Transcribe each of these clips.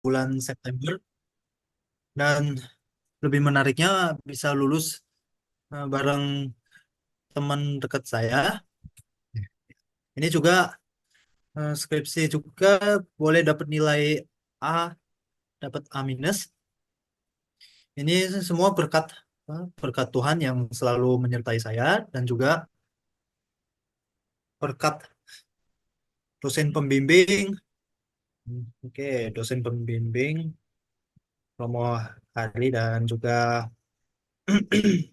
bulan September, dan lebih menariknya bisa lulus bareng teman dekat saya. Ini juga skripsi juga boleh dapat nilai A, dapat A minus. Ini semua berkat Tuhan yang selalu menyertai saya, dan juga berkat dosen pembimbing. Oke, dosen pembimbing Romo Hari, dan juga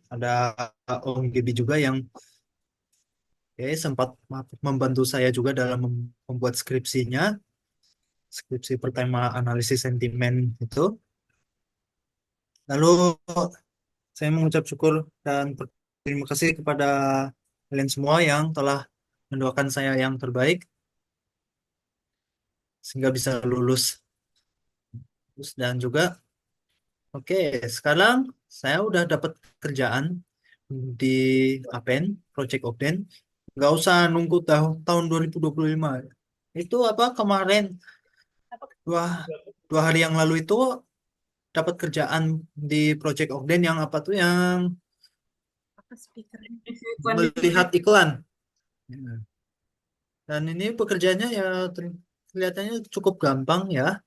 ada Om Gibi juga yang sempat membantu saya juga dalam membuat skripsi bertema analisis sentimen itu. Lalu saya mengucap syukur dan berterima kasih kepada kalian semua yang telah mendoakan saya yang terbaik sehingga bisa lulus. Dan juga, oke, sekarang saya udah dapat kerjaan di Apen, Project Ogden. Nggak usah nunggu tahun 2025. Itu apa kemarin, dua, 2 hari yang lalu itu dapat kerjaan di Project Ogden yang apa tuh, yang Apa speakernya? melihat iklan. Ya. Dan ini pekerjaannya ya kelihatannya cukup gampang ya.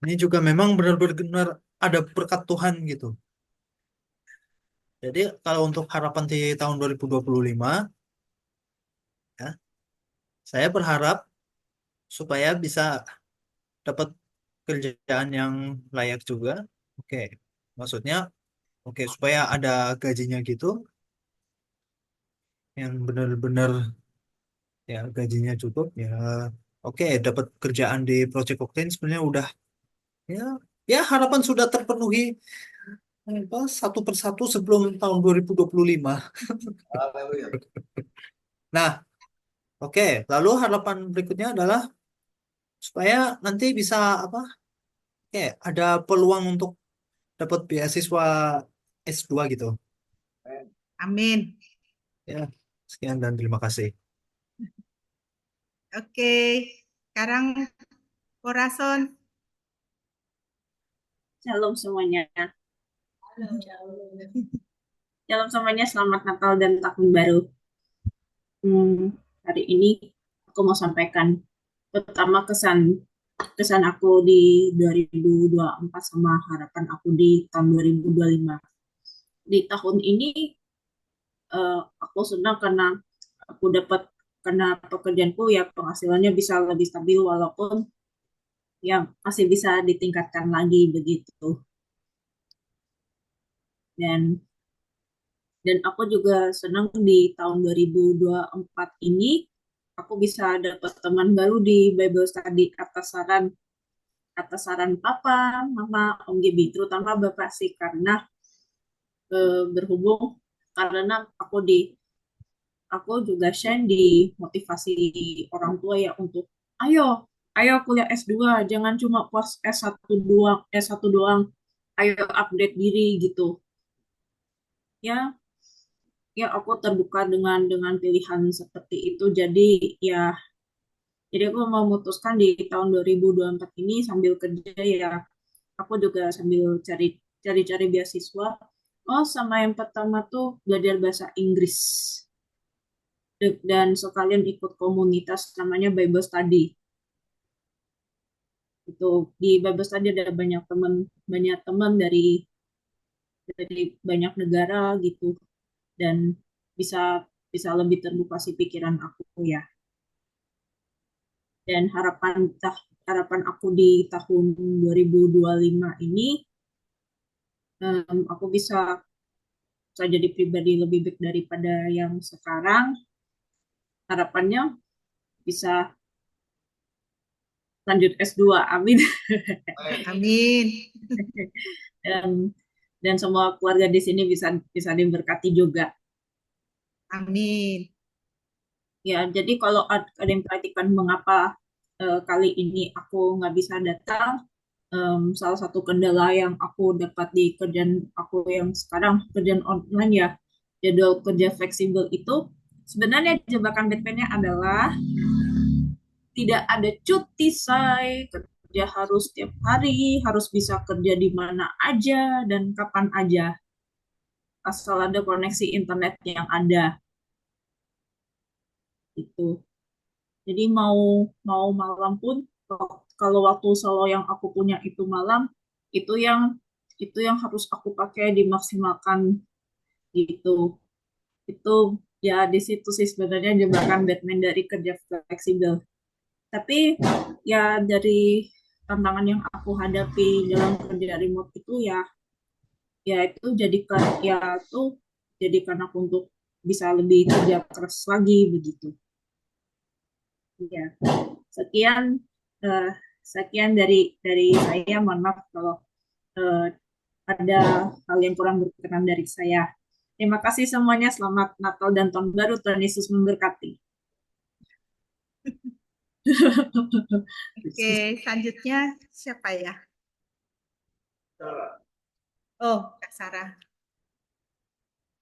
Ini juga memang benar-benar ada berkat Tuhan gitu. Jadi kalau untuk harapan di tahun 2025, ya, saya berharap supaya bisa dapat kerjaan yang layak juga. Oke, maksudnya oke supaya ada gajinya gitu, yang benar-benar ya gajinya cukup ya. Oke, dapat kerjaan di Project Octane sebenarnya udah ya, ya harapan sudah terpenuhi apa, satu persatu sebelum tahun 2025. Nah, oke, lalu harapan berikutnya adalah supaya nanti bisa apa? Oke, ada peluang untuk dapat beasiswa S2 gitu. Amin. Ya, sekian dan terima kasih. Oke, sekarang Korason. Shalom semuanya. Shalom semuanya, selamat Natal dan Tahun Baru. Hari ini aku mau sampaikan pertama kesan kesan aku di 2024 sama harapan aku di tahun 2025. Di tahun ini aku senang karena aku dapat karena pekerjaanku ya penghasilannya bisa lebih stabil walaupun ya masih bisa ditingkatkan lagi begitu. Dan Dan aku juga senang di tahun 2024 ini aku bisa dapat teman baru di Bible Study atas saran Papa, Mama, Om Gibi, terutama Bapak sih karena berhubung karena aku juga share di motivasi orang tua ya untuk ayo ayo kuliah S2, jangan cuma puas S1 doang, ayo upgrade diri gitu. Ya, ya aku terbuka dengan pilihan seperti itu. Jadi aku memutuskan di tahun 2024 ini sambil kerja ya aku juga sambil cari-cari beasiswa. Oh, sama yang pertama tuh belajar bahasa Inggris dan sekalian ikut komunitas namanya Bible Study. Itu di Bible Study ada banyak teman dari banyak negara gitu, dan bisa bisa lebih terbuka sih pikiran aku ya. Dan harapan aku di tahun 2025 ini aku bisa jadi pribadi lebih baik daripada yang sekarang. Harapannya bisa lanjut S2, amin. Amin. dan dan semua keluarga di sini bisa bisa diberkati juga. Amin. Ya, jadi kalau ada yang perhatikan mengapa kali ini aku nggak bisa datang, salah satu kendala yang aku dapat di kerjaan aku yang sekarang, kerjaan online ya, jadwal kerja fleksibel itu sebenarnya jebakan Batman-nya adalah tidak ada cuti, say. Kerja harus setiap hari, harus bisa kerja di mana aja dan kapan aja, asal ada koneksi internet yang ada. Itu. Jadi mau mau malam pun, kalau waktu solo yang aku punya itu malam, itu yang harus aku pakai dimaksimalkan gitu. Itu ya di situ sih sebenarnya jebakan Batman dari kerja fleksibel. Tapi ya dari tantangan yang aku hadapi dalam kerja remote itu ya itu jadikan aku untuk bisa lebih kerja keras lagi begitu. Ya, sekian eh, sekian dari saya. Mohon maaf kalau eh, ada hal yang kurang berkenan dari saya. Terima kasih semuanya. Selamat Natal dan Tahun Baru. Tuhan Yesus memberkati. Oke, selanjutnya siapa ya? Oh, Kak Sarah.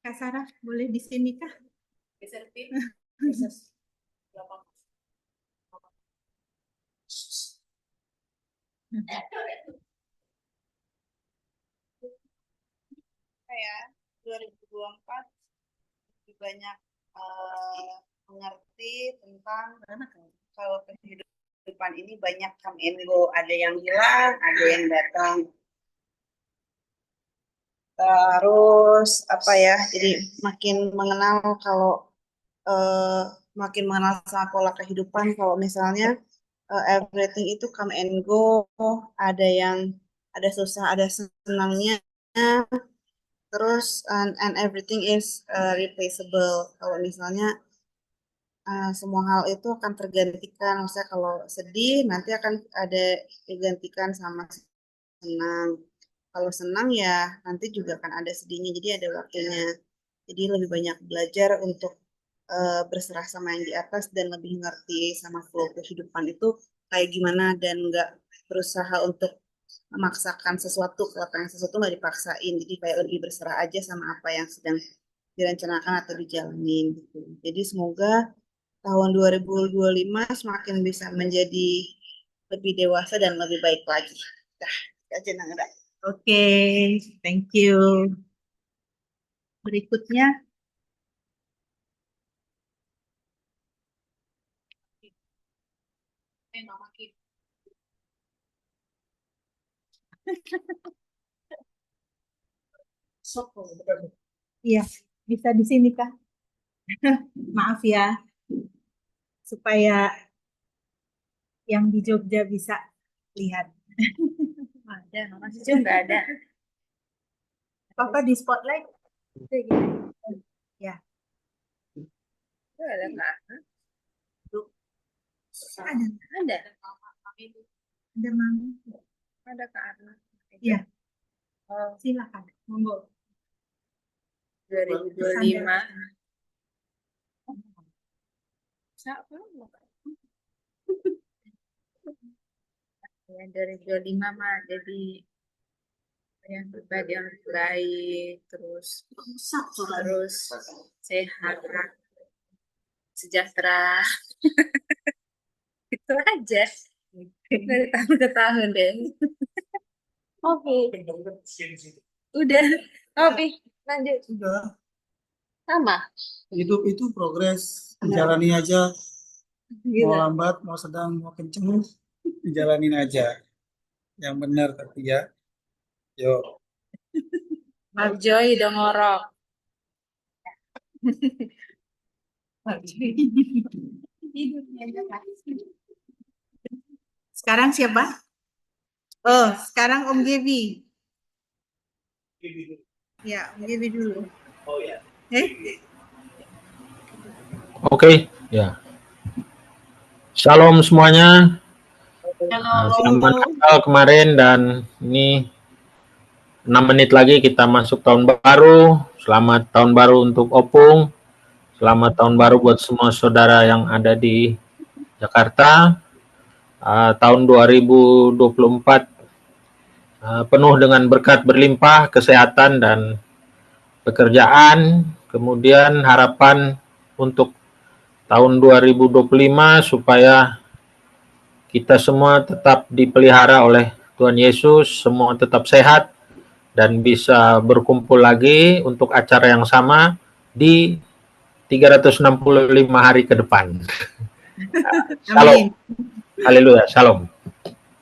Kak Sarah, boleh di sini kah? Saya 2024 lebih banyak mengerti tentang kalau kehidupan ini banyak come and go, ada yang hilang, ada yang datang. Terus apa ya? Jadi makin mengenal kalau makin mengenal sama pola kehidupan. Kalau misalnya everything itu come and go, ada susah, ada senangnya. Terus and everything is replaceable. Kalau misalnya semua hal itu akan tergantikan. Misalnya kalau sedih nanti akan ada digantikan sama senang. Kalau senang ya nanti juga akan ada sedihnya. Jadi ada waktunya. Jadi lebih banyak belajar untuk berserah sama yang di atas dan lebih ngerti sama flow kehidupan itu kayak gimana dan nggak berusaha untuk memaksakan sesuatu, kalau sesuatu nggak dipaksain, jadi kayak lebih berserah aja sama apa yang sedang direncanakan atau dijalanin gitu. Jadi semoga tahun 2025 semakin bisa menjadi lebih dewasa dan lebih baik lagi. Dah, aja Nangda. Oke, thank you. Berikutnya, iya, bisa di sini kah? Maaf ya, supaya yang di Jogja bisa lihat. Ada, masih juga nggak ada. Papa di spotlight. Ya, Itu ada nggak? ada, Ada, ada mami. ada Kak Arna. Ya, Oh, silakan, monggo. 2025. Siapa? Ya, 2025 mah jadi yang pribadi yang baik, terus sehat, sejahtera. Itu aja. Dari tahun ke tahun deh. Oke. Udah. Oke, lanjut. Sudah, Sama. hidup itu progres, dijalani aja, Gitu. mau lambat, mau sedang, mau kenceng, dijalanin aja. Yang benar tapi ya, yuk. Marjoy udah ngorok. Sekarang siapa? Oh, sekarang Om Gebi. Ya, Om Gebi dulu. Oh ya. Oke, ya. Shalom semuanya. Halo. Selamat Natal kemarin dan ini 6 menit lagi kita masuk tahun baru. Selamat tahun baru untuk Opung. Selamat tahun baru buat semua saudara yang ada di Jakarta. Tahun 2024 penuh dengan berkat berlimpah, kesehatan dan pekerjaan. Kemudian harapan untuk tahun 2025 supaya kita semua tetap dipelihara oleh Tuhan Yesus, semua tetap sehat, dan bisa berkumpul lagi untuk acara yang sama di 365 hari ke depan. Shalom. Amin. Haleluya. Shalom.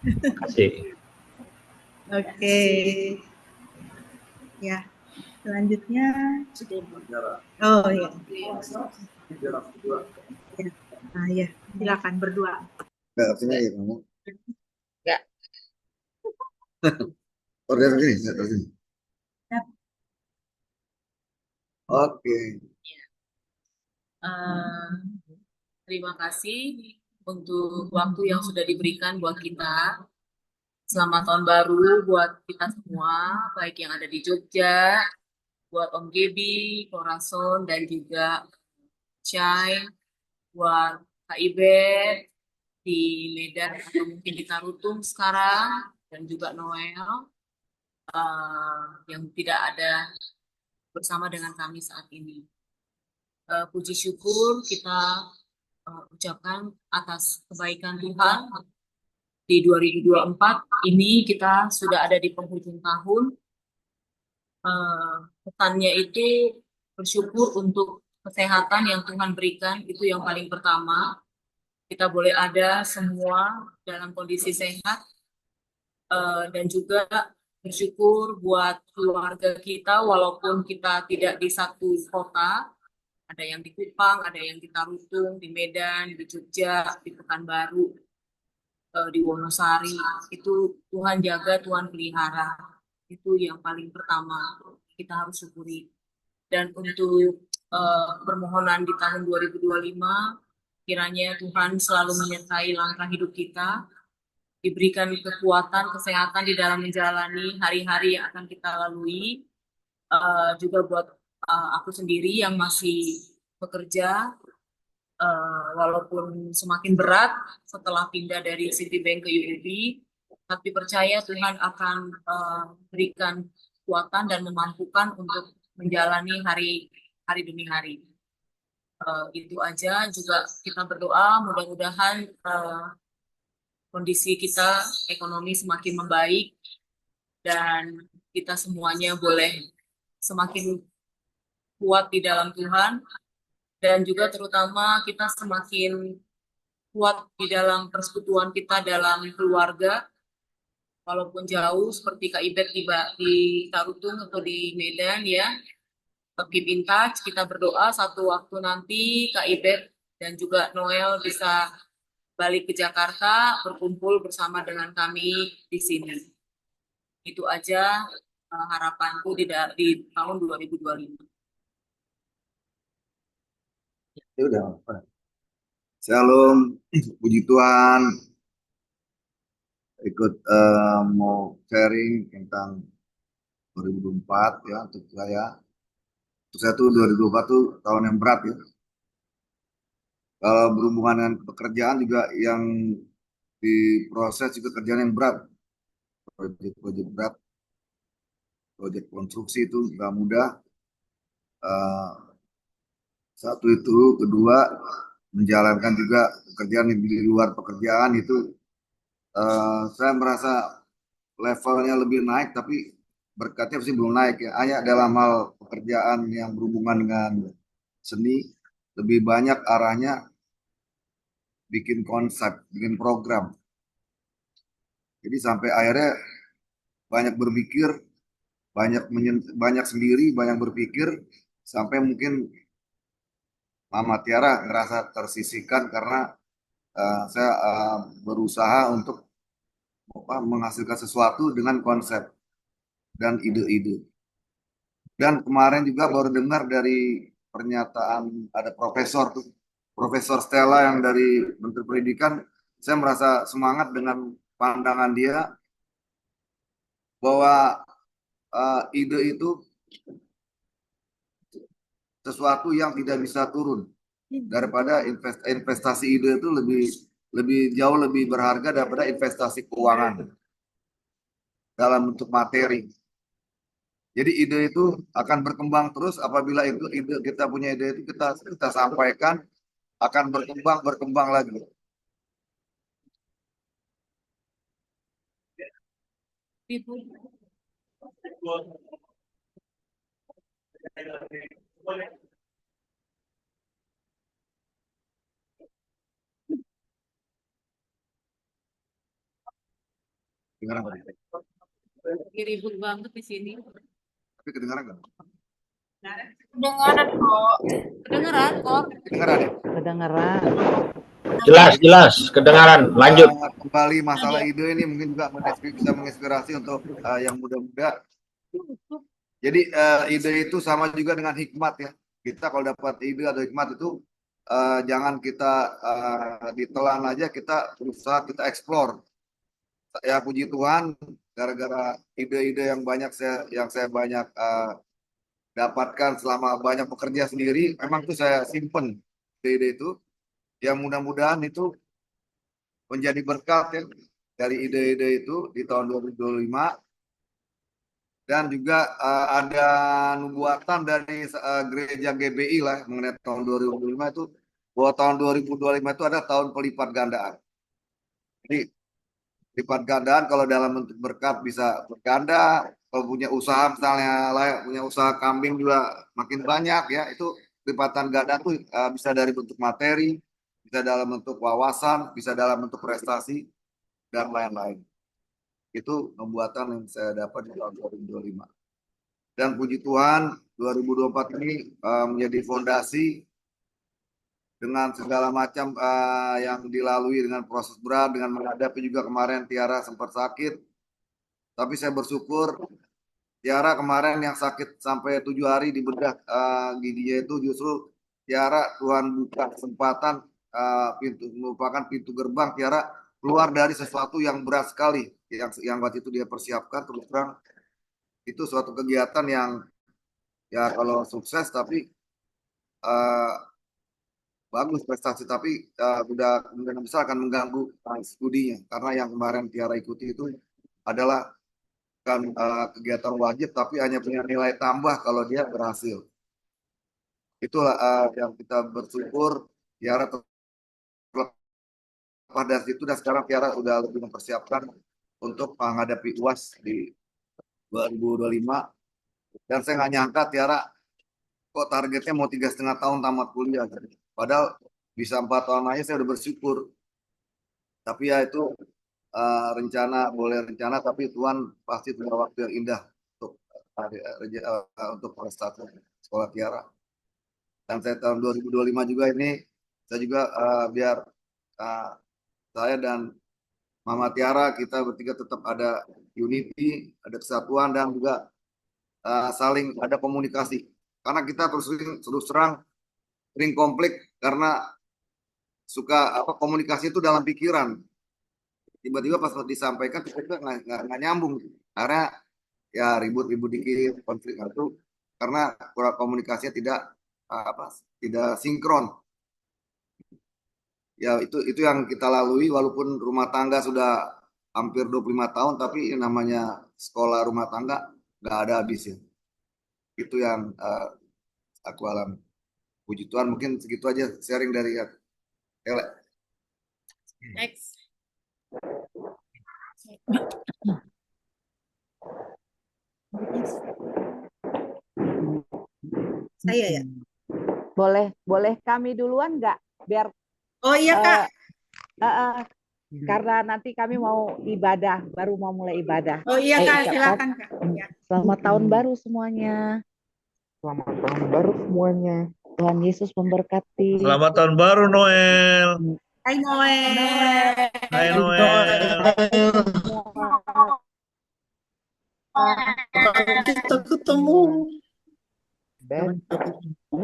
Terima kasih. Oke. Ya, selanjutnya. Oh ya. Nah ya, silakan berdua. Enggak, artinya ya kamu. Enggak. Order sini, order sini. Oke. Terima kasih untuk waktu yang sudah diberikan buat kita. Selamat tahun baru buat kita semua, baik yang ada di Jogja, buat Om Gebi, Corazon, dan juga Chai, buat Kak Ibet di Medan atau mungkin di Tarutung sekarang, dan juga Noel yang tidak ada bersama dengan kami saat ini. Puji syukur kita ucapkan atas kebaikan Tuhan. Di 2024 ini kita sudah ada di penghujung tahun. Pesannya itu bersyukur untuk kesehatan yang Tuhan berikan, itu yang paling pertama. Kita boleh ada semua dalam kondisi sehat, dan juga bersyukur buat keluarga kita walaupun kita tidak di satu kota. Ada yang di Kupang, ada yang di Tarutung, di Medan, di Jogja, di Pekanbaru, di Wonosari. Itu Tuhan jaga, Tuhan pelihara. Itu yang paling pertama kita harus syukuri. Dan untuk permohonan di tahun 2025, kiranya Tuhan selalu menyertai langkah hidup kita, diberikan kekuatan, kesehatan di dalam menjalani hari-hari yang akan kita lalui. Juga buat aku sendiri yang masih bekerja, walaupun semakin berat setelah pindah dari Citibank ke UOB, tapi percaya Tuhan akan berikan kekuatan dan memampukan untuk menjalani hari demi hari. Itu aja. Juga kita berdoa mudah-mudahan kondisi kita ekonomi semakin membaik dan kita semuanya boleh semakin kuat di dalam Tuhan, dan juga terutama kita semakin kuat di dalam persekutuan kita dalam keluarga, walaupun jauh seperti Kak Ibet di Tarutung atau di Medan ya. Keep in touch, kita berdoa satu waktu nanti Kak Ibet dan juga Noel bisa balik ke Jakarta, berkumpul bersama dengan kami di sini. Itu aja harapanku di tahun 2025. Ya udah. Shalom, puji Tuhan. Ikut mau sharing tentang 2024 ya untuk saya. Untuk saya tuh 2024 tuh tahun yang berat ya. Kalau berhubungan dengan pekerjaan juga yang diproses juga kerjaan yang berat. Proyek berat, proyek konstruksi itu nggak mudah. Satu itu, kedua menjalankan juga pekerjaan yang di luar pekerjaan itu saya merasa levelnya lebih naik, tapi berkatnya sih belum naik ya. Hanya dalam hal pekerjaan yang berhubungan dengan seni lebih banyak arahnya bikin konsep, bikin program. Jadi sampai akhirnya banyak berpikir, banyak sendiri, banyak berpikir sampai mungkin Mama Tiara ngerasa tersisihkan karena saya berusaha untuk menghasilkan sesuatu dengan konsep dan ide-ide. Dan kemarin juga baru dengar dari pernyataan ada Profesor Stella yang dari Menteri Pendidikan. Saya merasa semangat dengan pandangan dia bahwa ide itu sesuatu yang tidak bisa turun, daripada investasi ide itu lebih jauh lebih berharga daripada investasi keuangan dalam bentuk materi. Jadi ide itu akan berkembang terus apabila itu ide kita punya ide itu kita sampaikan, akan berkembang lagi. Ibu. Kedengaran nggak? Ribut banget di sini. Tapi kedengaran nggak? Kedengaran kok. Kedengeran kok. Kedengaran ya? Kedengeran. Jelas, kedengaran. Lanjut. Kembali masalah ide ini mungkin juga bisa menginspirasi untuk yang muda-muda. Jadi ide itu sama juga dengan hikmat ya. Kita kalau dapat ide atau hikmat itu jangan kita ditelan aja, kita berusaha, kita explore. Ya puji Tuhan, gara-gara ide-ide yang saya banyak dapatkan selama banyak bekerja sendiri, memang itu saya simpen ide-ide itu. Yang mudah-mudahan itu menjadi berkat ya dari ide-ide itu di tahun 2025. Dan juga ada nubuatan dari gereja GBI lah mengenai tahun 2025 itu, bahwa tahun 2025 itu ada tahun pelipat gandaan. Jadi lipat gandaan kalau dalam bentuk berkat bisa berganda, kalau punya usaha misalnya punya usaha kambing juga makin banyak ya, itu lipatan ganda tuh bisa dari bentuk materi, bisa dalam bentuk wawasan, bisa dalam bentuk prestasi dan lain-lain. Itu nubuatan yang saya dapat di tahun 2025. Dan puji Tuhan 2024 ini menjadi fondasi dengan segala macam yang dilalui dengan proses berat, dengan menghadapi juga kemarin Tiara sempat sakit. Tapi saya bersyukur Tiara kemarin yang sakit sampai 7 hari di bedah giginya itu, justru Tiara Tuhan buka kesempatan, merupakan pintu gerbang Tiara keluar dari sesuatu yang berat sekali yang waktu itu dia persiapkan. Terus terang itu suatu kegiatan yang ya kalau sukses tapi bagus prestasi, tapi udah kemungkinan besar akan mengganggu studinya, karena yang kemarin Tiara ikuti itu adalah kan kegiatan wajib tapi hanya punya nilai tambah kalau dia berhasil. Itulah yang kita bersyukur Tiara pada situ, dan sekarang Tiara udah lebih mempersiapkan untuk menghadapi UAS di 2025. Dan saya nggak nyangka Tiara kok targetnya mau 3,5 tahun tamat kuliah. Padahal bisa 4 tahun aja saya udah bersyukur. Tapi ya itu rencana, boleh rencana, tapi Tuhan pasti punya waktu yang indah untuk prestasi sekolah Tiara. Dan saya tahun 2025 juga ini, saya juga biar saya dan Mama Tiara kita bertiga tetap ada unity, ada kesatuan, dan juga saling ada komunikasi. Karena kita terus terang sering konflik karena suka komunikasi itu dalam pikiran. Tiba-tiba pas disampaikan tiba-tiba nggak nyambung. Karena ya ribut-ribut dikit, konflik itu karena kurang komunikasinya tidak sinkron. Ya itu yang kita lalui, walaupun rumah tangga sudah hampir 25 tahun, tapi yang namanya sekolah rumah tangga nggak ada habisnya. Itu yang aku alami. Puji Tuhan, mungkin segitu aja sharing dari Ele. Next. Saya ya. Boleh kami duluan nggak? Biar Oh iya Kak. karena nanti kami mau ibadah, baru mau mulai ibadah. Oh iya Kak, ucapkan silakan Kak. Ya. Selamat tahun baru semuanya. Selamat tahun baru semuanya. Tuhan Yesus memberkati. Selamat tahun baru Noel. Hai Noel. Hai Noel. Kita ketemu. Ben,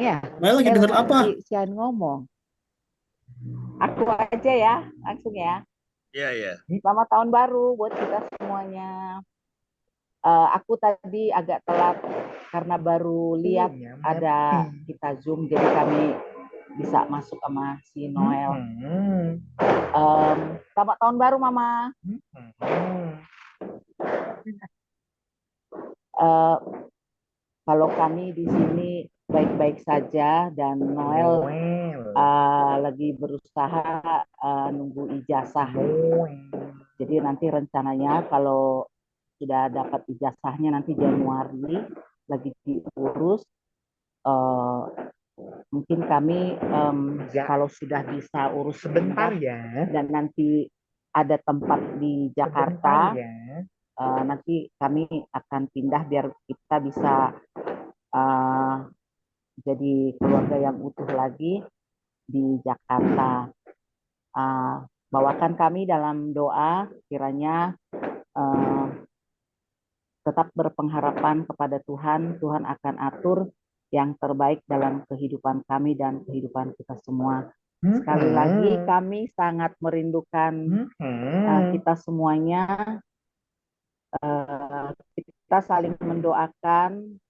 Ya. Mel lagi denger apa? Si ngomong. Aku aja ya, langsung ya. Iya. Selamat tahun baru buat kita semuanya. Aku tadi agak telat karena baru lihat ada kita Zoom, jadi kami bisa masuk sama si Noel. Selamat tahun baru Mama. Kalau kami di sini baik-baik saja, dan Noel lagi berusaha nunggu ijazah. Jadi nanti rencananya kalau sudah dapat ijazahnya nanti Januari lagi diurus. Mungkin kami kalau sudah bisa urus Sebentar pindah ya. dan nanti ada tempat di Sebentar Jakarta, ya. nanti kami akan pindah biar kita bisa jadi keluarga yang utuh lagi di Jakarta. Bawakan kami dalam doa kiranya tetap berpengharapan kepada Tuhan. Tuhan akan atur yang terbaik dalam kehidupan kami dan kehidupan kita semua. Sekali lagi kami sangat merindukan kita semuanya. Kita saling mendoakan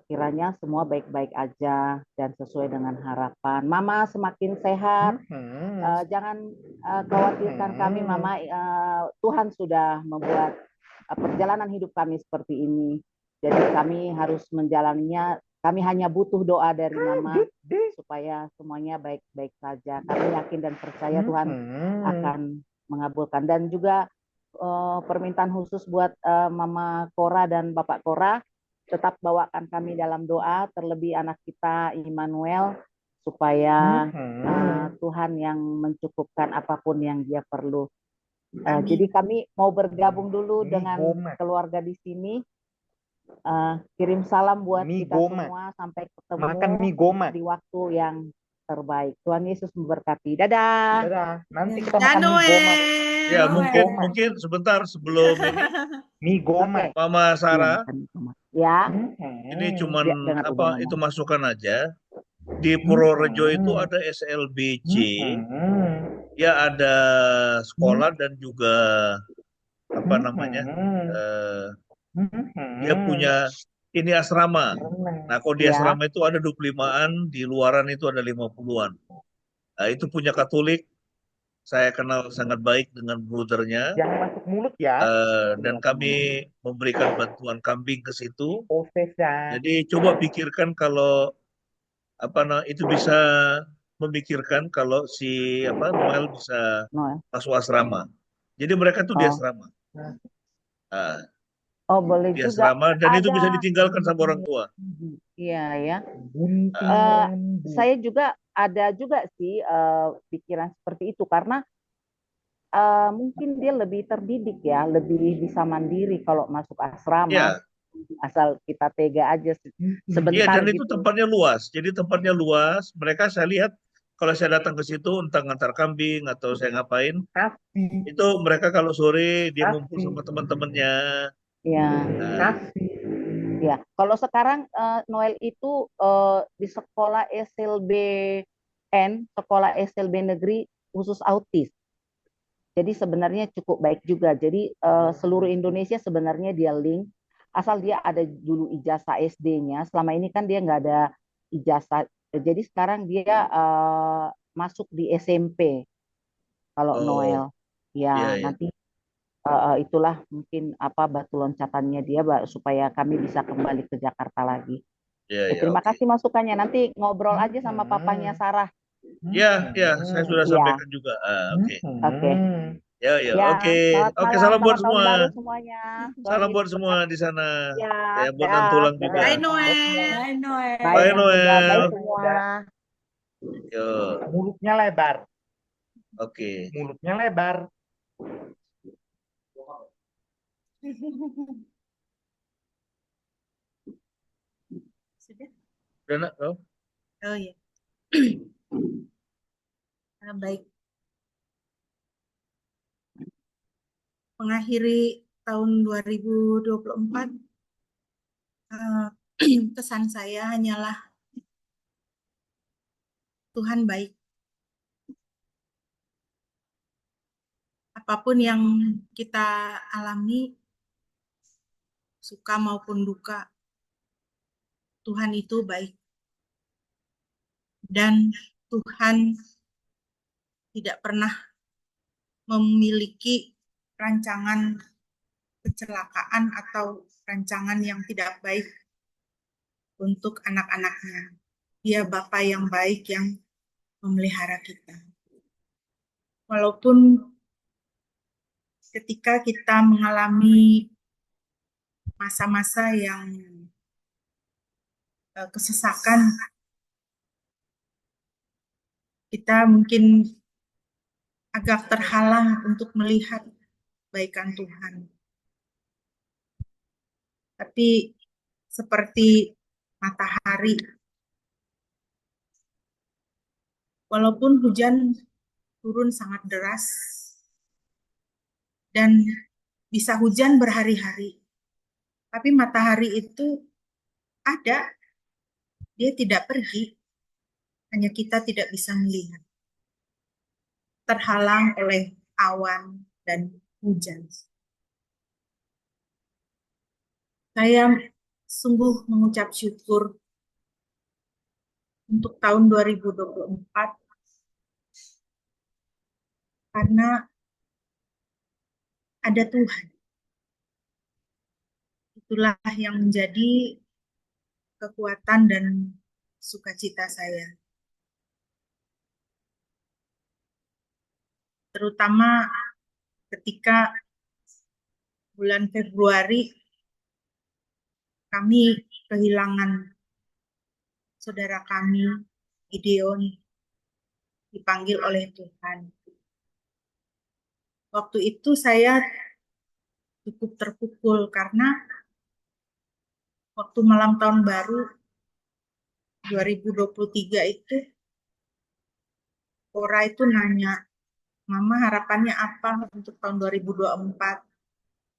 kiranya semua baik-baik aja dan sesuai dengan harapan. Mama semakin sehat. Jangan khawatirkan kami, Mama. Tuhan sudah membuat perjalanan hidup kami seperti ini. Jadi kami harus menjalaninya. Kami hanya butuh doa dari Mama supaya semuanya baik-baik saja. Kami yakin dan percaya Tuhan akan mengabulkan. Dan juga permintaan khusus buat Mama Cora dan Bapak Cora, tetap bawakan kami dalam doa, terlebih anak kita Immanuel, supaya Tuhan yang mencukupkan apapun yang dia perlu. Jadi kami mau bergabung dulu dengan keluarga di sini. Kirim salam buat kita semua, sampai ketemu di waktu yang terbaik. Tuhan Yesus memberkati. Dadah. Dadah. Nanti kita Dan makan mie goma. Ya, mungkin sebentar sebelum ini Mie goma. Mama Sarah, Ya. ini cuman Dengar Uba itu ngomong. masukan aja. Di Purworejo itu ada SLBC, ya ada sekolah dan juga apa namanya, dia punya ini asrama. Nah, kalau di asrama itu ada 25-an, di luaran itu ada 50-an. Nah, itu punya Katolik. Saya kenal sangat baik dengan brudernya. Jangan masuk mulut ya. Dan kami memberikan bantuan kambing ke situ. Oh, Cesar. Jadi coba pikirkan kalau itu bisa memikirkan kalau si Noel bisa masuk asrama. Jadi mereka tuh di asrama. Boleh Di juga. asrama dan itu bisa ditinggalkan sama orang tua. Iya ya. Saya juga ada juga sih pikiran seperti itu karena mungkin dia lebih terdidik ya, lebih bisa mandiri kalau masuk asrama. Asal kita tega aja sebentar. Iya, dan gitu. itu tempatnya luas. Jadi tempatnya luas. Mereka saya lihat kalau saya datang ke situ entah ngantar kambing atau saya ngapain, itu mereka kalau sore dia ngumpul sama teman-temannya. Ya. Ya, kalau sekarang Noel itu di sekolah SLBN, sekolah SLB negeri khusus autis. Jadi sebenarnya cukup baik juga. Jadi seluruh Indonesia sebenarnya dia link, asal dia ada dulu ijazah SD-nya. Selama ini kan dia nggak ada ijazah. Jadi sekarang dia masuk di SMP. Kalau Noel, ya nanti itulah mungkin batu loncatannya dia supaya kami bisa kembali ke Jakarta lagi. Terima kasih masukannya. Nanti ngobrol aja sama papanya Sarah. Ya, saya sudah sampaikan juga. Oke. Ya, oke. Salam buat semua. Baru semuanya. Salam buat semua di sana. Ya, buat Nantulang juga. Bye Noel. Bye Noel. Bye Noel. Bye semua. Yo. Mulutnya lebar. Oke. Mulutnya lebar. Sudah? Udah nak? Oh ya. Baik. Mengakhiri tahun 2024, kesan saya hanyalah Tuhan baik. Apapun yang kita alami, suka maupun duka, Tuhan itu baik. Dan Tuhan tidak pernah memiliki rancangan kecelakaan atau rancangan yang tidak baik untuk anak-anaknya. Dia Bapa yang baik yang memelihara kita. Walaupun ketika kita mengalami masa-masa yang kesesakan, kita mungkin agak terhalang untuk melihat kebaikan Tuhan. Tapi seperti matahari, walaupun hujan turun sangat deras dan bisa hujan berhari-hari, tapi matahari itu ada, dia tidak pergi, hanya kita tidak bisa melihat, terhalang oleh awan dan hujan. Saya sungguh mengucap syukur untuk tahun 2024 karena ada Tuhan. Itulah yang menjadi kekuatan dan sukacita saya. Terutama ketika bulan Februari kami kehilangan saudara kami, Gideon, dipanggil oleh Tuhan. Waktu itu saya cukup terpukul karena waktu malam tahun baru 2023 itu, Ora itu nanya, Mama harapannya apa untuk tahun 2024?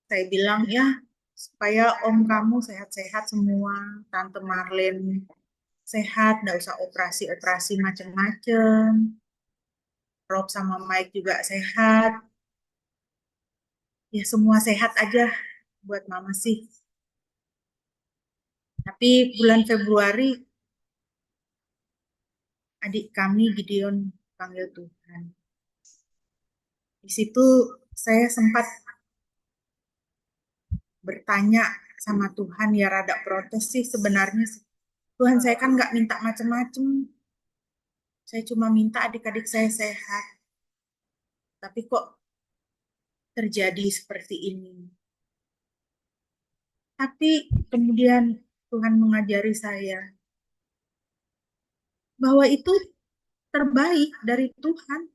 Saya bilang, ya supaya om kamu sehat-sehat semua, Tante Marlene sehat, nggak usah operasi-operasi macam-macam. Rob sama Mike juga sehat. Ya semua sehat aja buat Mama sih. Tapi bulan Februari adik kami Gideon panggil Tuhan. Di situ saya sempat bertanya sama Tuhan, ya rada protes sih sebenarnya. Tuhan, saya kan nggak minta macam-macam. Saya cuma minta adik-adik saya sehat. Tapi kok terjadi seperti ini? Tapi kemudian Tuhan mengajari saya bahwa itu terbaik dari Tuhan.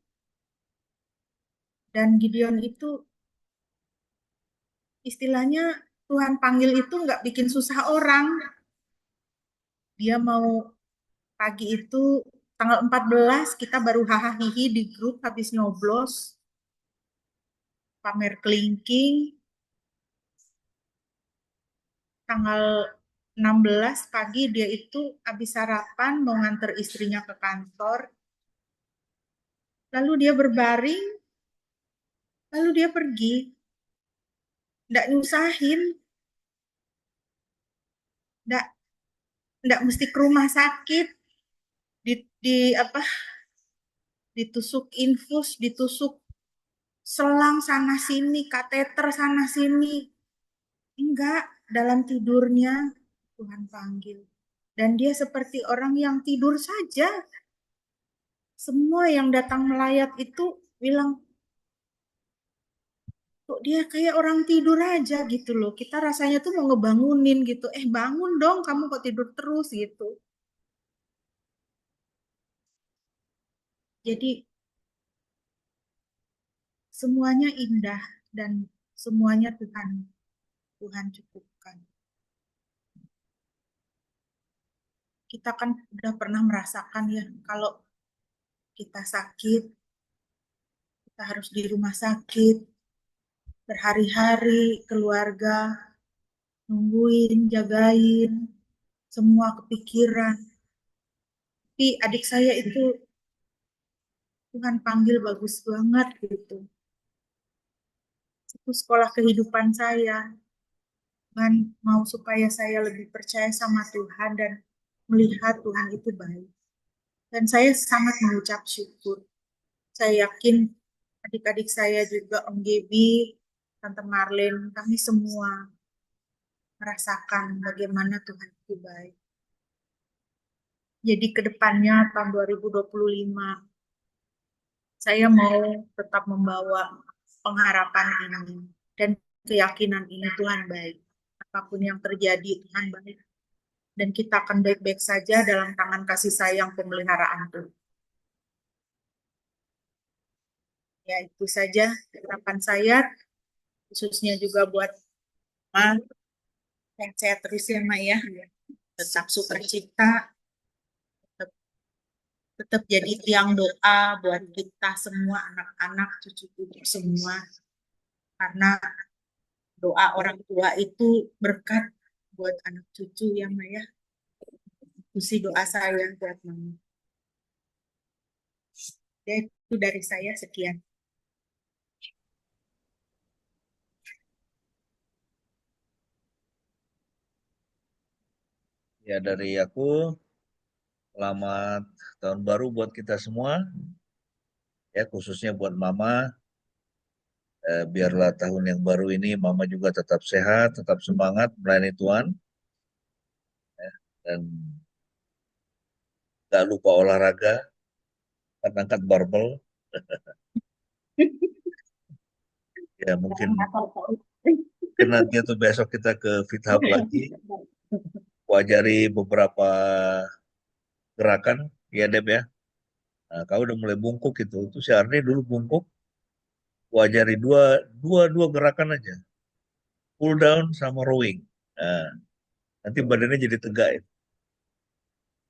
Dan Gideon itu istilahnya Tuhan panggil itu nggak bikin susah orang. Dia mau pagi itu tanggal 14 kita baru hahaha di grup habis nyoblos, pamer kelingking. Tanggal 16 pagi dia itu habis sarapan mau nganter istrinya ke kantor. Lalu dia berbaring, lalu dia pergi. Nggak nyusahin. Nggak mesti ke rumah sakit. Ditusuk infus, ditusuk selang sana sini, kateter sana sini. Enggak, dalam tidurnya Tuhan panggil. Dan dia seperti orang yang tidur saja. Semua yang datang melayat itu bilang, kok dia kayak orang tidur aja gitu loh. Kita rasanya tuh mau ngebangunin gitu. Bangun dong, kamu kok tidur terus gitu. Jadi semuanya indah dan semuanya Tuhan cukupkan. Kita kan udah pernah merasakan ya, kalau kita sakit, kita harus di rumah sakit, berhari-hari, keluarga, nungguin, jagain, semua kepikiran. Tapi adik saya itu Tuhan panggil bagus banget gitu. Itu sekolah kehidupan saya. Tuhan mau supaya saya lebih percaya sama Tuhan dan melihat Tuhan itu baik. Dan saya sangat mengucap syukur. Saya yakin adik-adik saya juga, Om Gebi, Tante Marlene, kami semua merasakan bagaimana Tuhan itu baik. Jadi ke depannya tahun 2025, saya mau tetap membawa pengharapan ini dan keyakinan ini Tuhan baik. Apapun yang terjadi Tuhan baik. Dan kita akan baik-baik saja dalam tangan kasih sayang pemeliharaan Tuhan. Ya itu saja harapan saya, khususnya juga buat Ma. Saya terus ya Ma ya. Tetap sukacita, tetap jadi tiang doa buat kita semua, anak-anak, cucu-cucu semua. Karena doa orang tua itu berkat buat anak cucu ya Maya. Itu sih doa saya buat Mama. Ya, itu dari saya sekian. Ya dari aku, selamat tahun baru buat kita semua. Ya khususnya buat Mama. Biarlah tahun yang baru ini Mama juga tetap sehat, tetap semangat melayani Tuhan. Ya, dan gak lupa olahraga, angkat barbel. Ya mungkin nanti atau besok kita ke Fit Hub lagi. Wajari beberapa gerakan, ya Deb ya. Nah, kau udah mulai bungkuk itu si Arni dulu bungkuk. Wajari dua gerakan aja, pull down sama rowing. Nah, nanti badannya jadi tegak ya.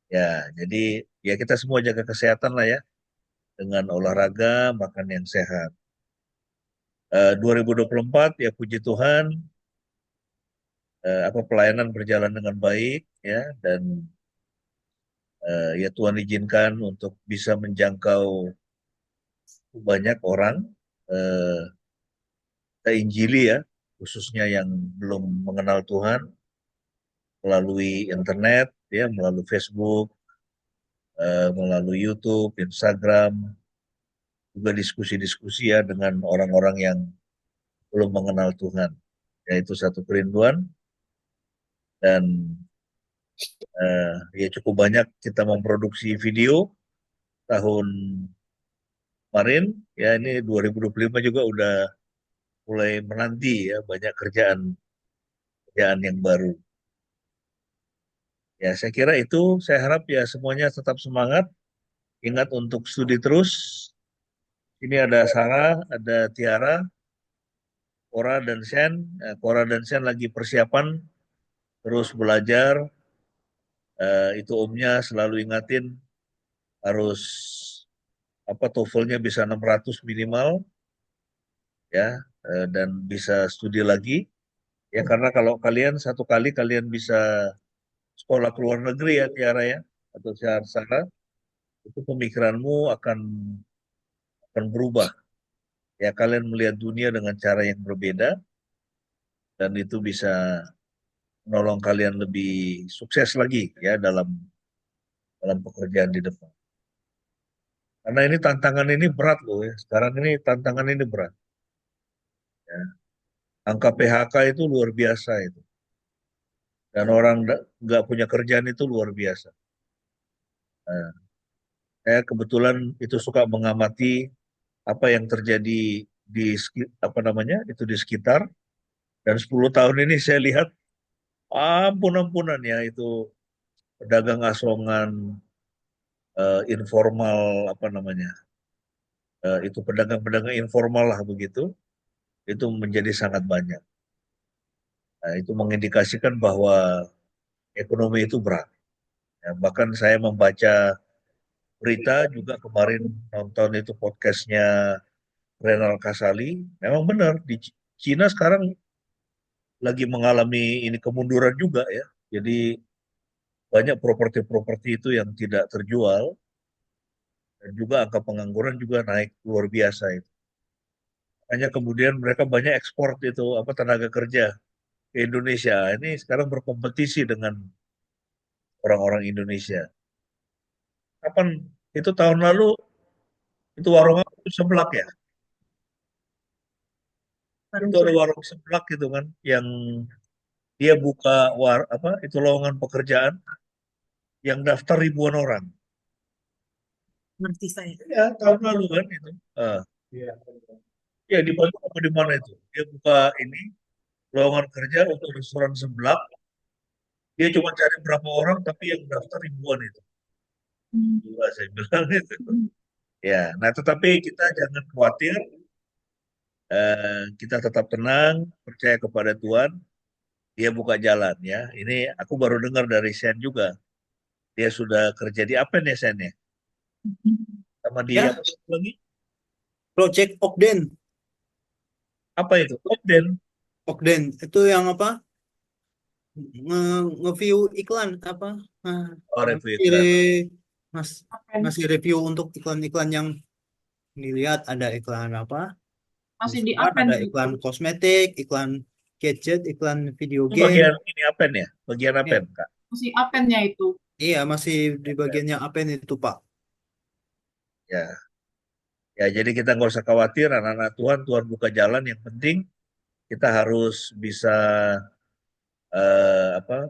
Ya, jadi ya kita semua jaga kesehatan lah ya, dengan olahraga, makan yang sehat. 2024 ya puji Tuhan, pelayanan berjalan dengan baik ya, dan ya Tuhan izinkan untuk bisa menjangkau banyak orang, kita injili ya, khususnya yang belum mengenal Tuhan, melalui internet ya, melalui Facebook, melalui YouTube, Instagram, juga diskusi-diskusi ya dengan orang-orang yang belum mengenal Tuhan. Ya itu satu kerinduan, dan ya cukup banyak kita memproduksi video tahun kemarin, ya ini 2025 juga udah mulai menanti ya banyak kerjaan yang baru. Ya saya kira itu, saya harap ya semuanya tetap semangat, ingat untuk studi terus. Ini ada Sarah, ada Tiara, Cora dan Sen. Cora dan Sen lagi persiapan terus belajar. Itu omnya selalu ingatin harus TOEFL-nya bisa 600 minimal ya, dan bisa studi lagi ya, karena kalau kalian satu kali kalian bisa sekolah ke luar negeri ya Tiara ya, atau Sarah, itu pemikiranmu akan berubah ya, kalian melihat dunia dengan cara yang berbeda, dan itu bisa menolong kalian lebih sukses lagi ya dalam pekerjaan di depan. Karena ini tantangan ini berat loh ya. Sekarang ini tantangan ini berat. Ya. Angka PHK itu luar biasa itu. Dan orang nggak punya kerjaan itu luar biasa. Nah, saya kebetulan itu suka mengamati apa yang terjadi di di sekitar. Dan 10 tahun ini saya lihat ampun-ampunan ya, itu pedagang asongan, informal, itu pedagang-pedagang informal lah begitu, itu menjadi sangat banyak. Nah, itu mengindikasikan bahwa ekonomi itu berat. Ya, bahkan saya membaca berita juga kemarin, nonton itu podcastnya Renal Kasali, memang benar di Cina sekarang lagi mengalami ini kemunduran juga ya. Jadi banyak properti-properti itu yang tidak terjual, dan juga angka pengangguran juga naik luar biasa itu. Hanya kemudian mereka banyak ekspor itu tenaga kerja ke Indonesia. Ini sekarang berkompetisi dengan orang-orang Indonesia. Kapan itu tahun lalu itu warung itu seblak ya? Itu ada warung seblak gitu kan, yang dia buka itu lowongan pekerjaan yang daftar ribuan orang. Ngerti saya. Ya, tahun lalu kan itu. Iya. Ya di Bandung apa di mana itu? Dia buka ini lowongan kerja untuk restoran seblak. Dia cuma cari berapa orang, tapi yang daftar ribuan itu. Gila, saya bilang itu. Ya, nah tetapi kita jangan khawatir. Kita tetap tenang, percaya kepada Tuhan. Dia buka jalan ya. Ini aku baru dengar dari Sen juga. Dia sudah kerja di apa nih Sen ya? Sama dia Ya, apa lagi? Project Ogden. Apa itu? Ogden. Ogden itu yang apa? Nge-view iklan apa? Nah, Oh, review ngasih iklan. mas ngasih review untuk iklan-iklan yang dilihat, ada iklan apa? Masih di Restoran, Apen ada itu. iklan kosmetik, iklan gadget, iklan video Itu game. bagian ini Apen ya? Bagian Ya, Apen, Kak. Masih Apennya itu. iya masih di bagiannya apa itu Pak? Ya. Ya, jadi kita nggak usah khawatir, anak-anak Tuhan, Tuhan buka jalan. Yang penting kita harus bisa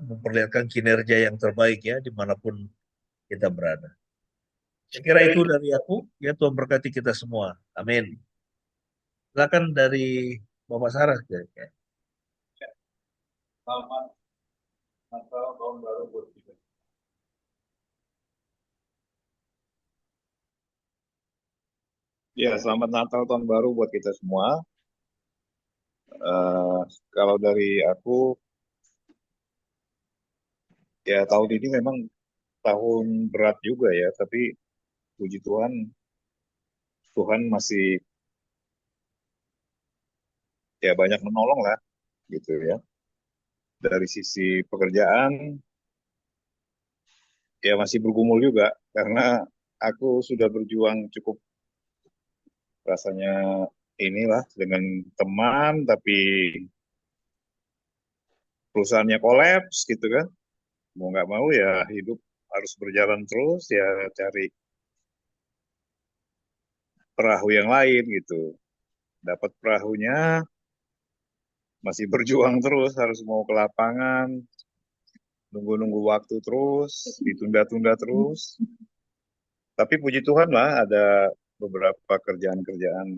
memperlihatkan kinerja yang terbaik ya, dimanapun kita berada. Saya kira itu dari aku, ya Tuhan berkati kita semua. Amin. Silakan dari Bapak Sarah. Ya. Selamat Natal tahun baru buat kita. Ya, selamat Natal tahun baru buat kita semua. Kalau dari aku, ya tahun ini memang tahun berat juga ya, tapi puji Tuhan, Tuhan masih ya banyak menolong lah, gitu ya. Dari sisi pekerjaan, ya masih bergumul juga, karena aku sudah berjuang cukup rasanya inilah dengan teman, tapi perusahaannya kolaps gitu kan. Mau nggak mau ya hidup harus berjalan terus, ya cari perahu yang lain gitu. Dapat perahunya, masih berjuang terus, harus mau ke lapangan, nunggu-nunggu waktu terus, ditunda-tunda terus. Tapi puji Tuhan lah ada beberapa kerjaan-kerjaan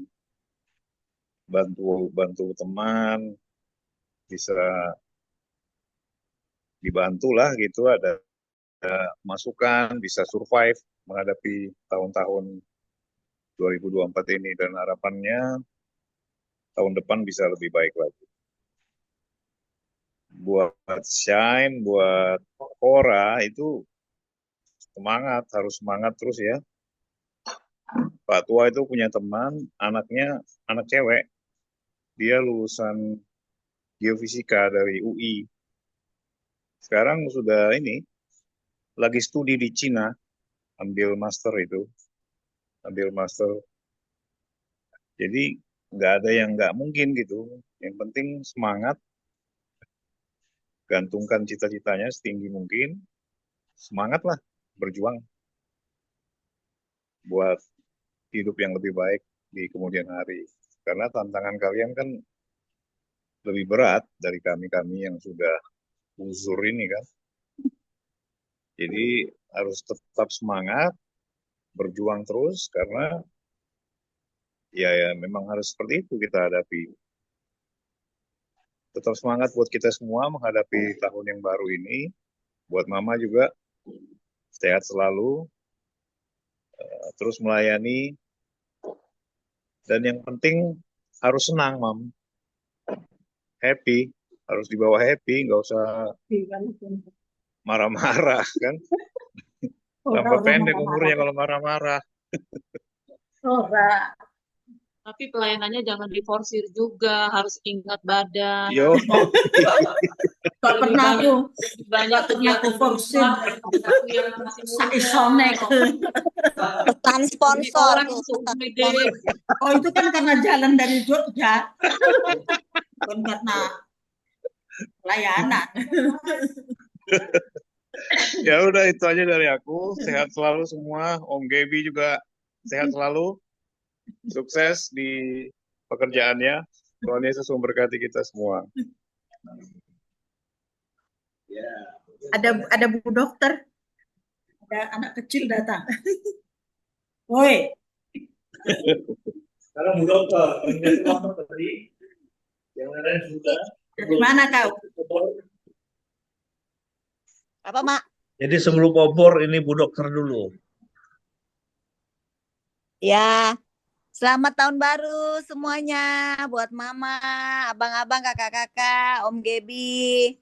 bantu teman, bisa dibantu lah gitu, ada masukan, bisa survive menghadapi tahun-tahun 2024 ini, dan harapannya tahun depan bisa lebih baik lagi. Buat Shine, buat Cora itu semangat, harus semangat terus ya. Pak Tua itu punya teman, anaknya anak cewek, dia lulusan geofisika dari UI. Sekarang sudah ini, lagi studi di Cina, ambil master itu, ambil master. Jadi nggak ada yang nggak mungkin gitu. Yang penting semangat, gantungkan cita-citanya setinggi mungkin, semangatlah berjuang buat hidup yang lebih baik di kemudian hari. Karena tantangan kalian kan lebih berat dari kami-kami yang sudah uzur ini kan. Jadi harus tetap semangat, berjuang terus, karena ya memang harus seperti itu kita hadapi. Tetap semangat buat kita semua menghadapi tahun yang baru ini. Buat Mama juga, sehat selalu, terus melayani, dan yang penting harus senang, Mam. Happy, harus dibawa happy, nggak usah marah-marah kan. Tambah pendek umurnya kalau marah-marah. Tapi pelayanannya jangan diforsir juga, harus ingat badan. Yo. Gak pernah aku, Banyak aku forsir. Saisonek. Pesan sponsor tuh. Oh itu kan karena jalan dari Jogja, bukan karena pelayanan. Ya udah itu aja dari aku. Sehat selalu semua. Om Gaby juga sehat selalu. Sukses di pekerjaannya. Tuhan Yesus memberkati kita semua. Ada Bu Dokter, ada anak kecil datang. Woi, Sekarang Bu Dokter, yang nomor tadi, yang lain sudah. Dari mana kau? Apa, Mak? Jadi sebelum opor ini Bu Dokter dulu. Ya, selamat tahun baru semuanya buat Mama, abang-abang, kakak-kakak, Om Gebi.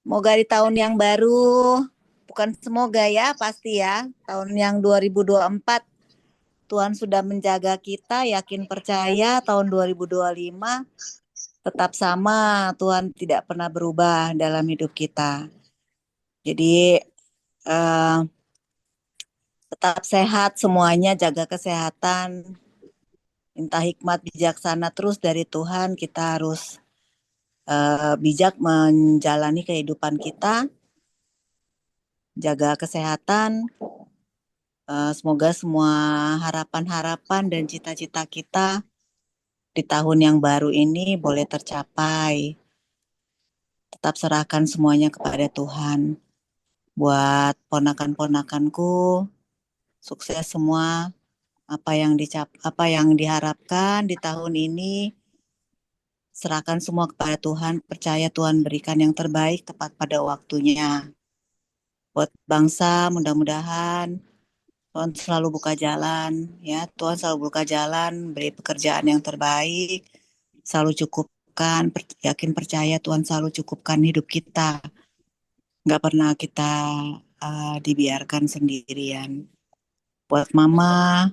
Semoga di tahun yang baru, bukan semoga ya, pasti ya, tahun yang 2024 Tuhan sudah menjaga kita, yakin percaya tahun 2025 tetap sama, Tuhan tidak pernah berubah dalam hidup kita. Jadi tetap sehat semuanya, jaga kesehatan, minta hikmat bijaksana terus dari Tuhan. Kita harus bijak menjalani kehidupan kita, jaga kesehatan. Semoga semua harapan-harapan dan cita-cita kita di tahun yang baru ini boleh tercapai. Tetap serahkan semuanya kepada Tuhan. Buat ponakan-ponakanku, sukses semua. Apa yang diharapkan di tahun ini, serahkan semua kepada Tuhan. Percaya Tuhan berikan yang terbaik tepat pada waktunya. Buat bangsa, mudah-mudahan Tuhan selalu buka jalan, ya. Tuhan selalu buka jalan, beri pekerjaan yang terbaik, selalu cukupkan, yakin percaya Tuhan selalu cukupkan hidup kita. Nggak pernah kita dibiarkan sendirian. Buat Mama,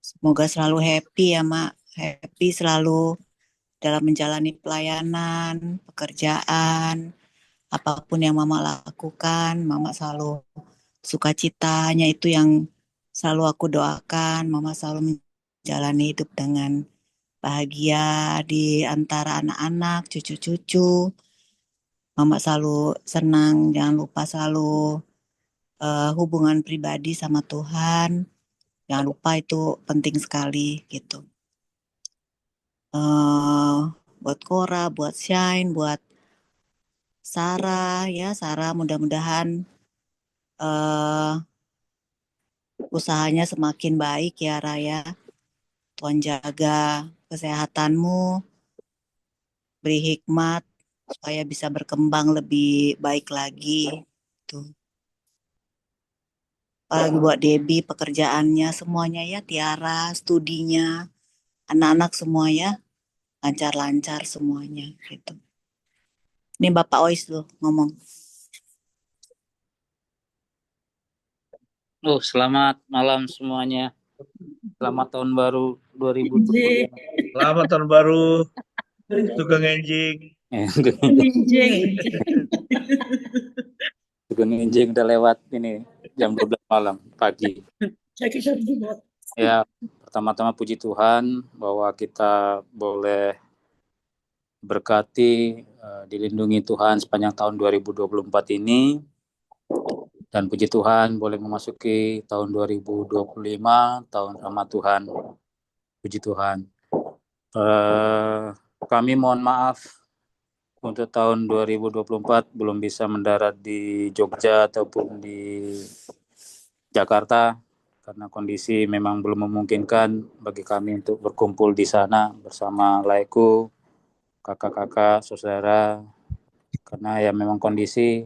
semoga selalu happy ya, Mak. Happy selalu dalam menjalani pelayanan, pekerjaan, apapun yang Mama lakukan, Mama selalu sukacitanya itu yang selalu aku doakan. Mama selalu menjalani hidup dengan bahagia di antara anak-anak, cucu-cucu. Mama selalu senang, jangan lupa selalu hubungan pribadi sama Tuhan. Jangan lupa itu penting sekali gitu. Buat Cora, buat Shine, buat Sarah ya, Sarah mudah-mudahan usahanya semakin baik ya Raya. Tuhan jaga kesehatanmu, beri hikmat supaya bisa berkembang lebih baik lagi. Tuh. Apalagi buat Debbie pekerjaannya semuanya ya, Tiara studinya, anak-anak semua ya lancar-lancar semuanya gitu. Ini Bapak Ois tuh ngomong. Selamat malam semuanya. Selamat tahun baru 2025. Selamat tahun baru. Tukang enjing. Tukang enjing udah lewat ini jam 12 malam pagi. Ya, pertama-tama puji Tuhan bahwa kita boleh berkati, dilindungi Tuhan sepanjang tahun 2024 ini. Dan puji Tuhan boleh memasuki tahun 2025, tahun rahmat Tuhan. Puji Tuhan. Kami mohon maaf untuk tahun 2024 belum bisa mendarat di Jogja ataupun di Jakarta karena kondisi memang belum memungkinkan bagi kami untuk berkumpul di sana bersama laiku, kakak-kakak, saudara, karena ya memang kondisi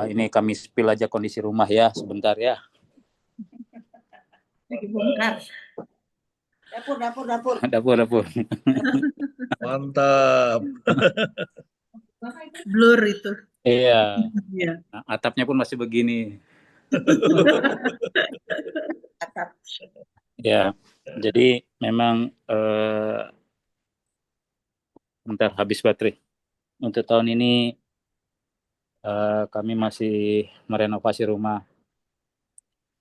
ini kami spill aja kondisi rumah ya sebentar ya. Dapur. Mantap. Blur itu. Iya. Nah, atapnya pun masih begini. Atap. Ya, jadi memang bentar habis baterai. Untuk tahun ini kami masih merenovasi rumah.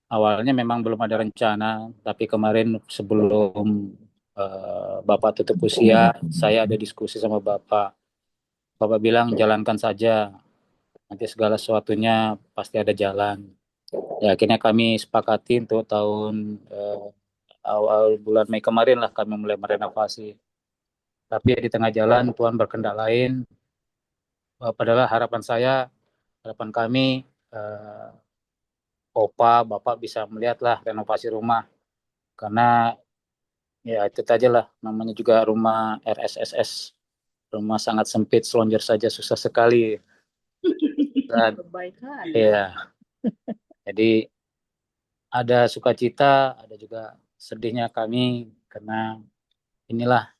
Awalnya memang belum ada rencana, tapi kemarin sebelum Bapak tutup usia, saya ada diskusi sama Bapak. Bapak bilang jalankan saja, nanti segala sesuatunya pasti ada jalan. Ya, akhirnya kami sepakati untuk tahun awal bulan Mei kemarin lah kami mulai merenovasi. Tapi di tengah jalan Tuhan berkehendak lain. Padahal harapan kami, Bapak bisa melihatlah renovasi rumah. Karena Ya itu aja lah, namanya juga rumah RSSS, rumah sangat sempit, selonjor saja susah sekali. Dan Kebaikan. ya, jadi ada sukacita, ada juga sedihnya kami karena inilah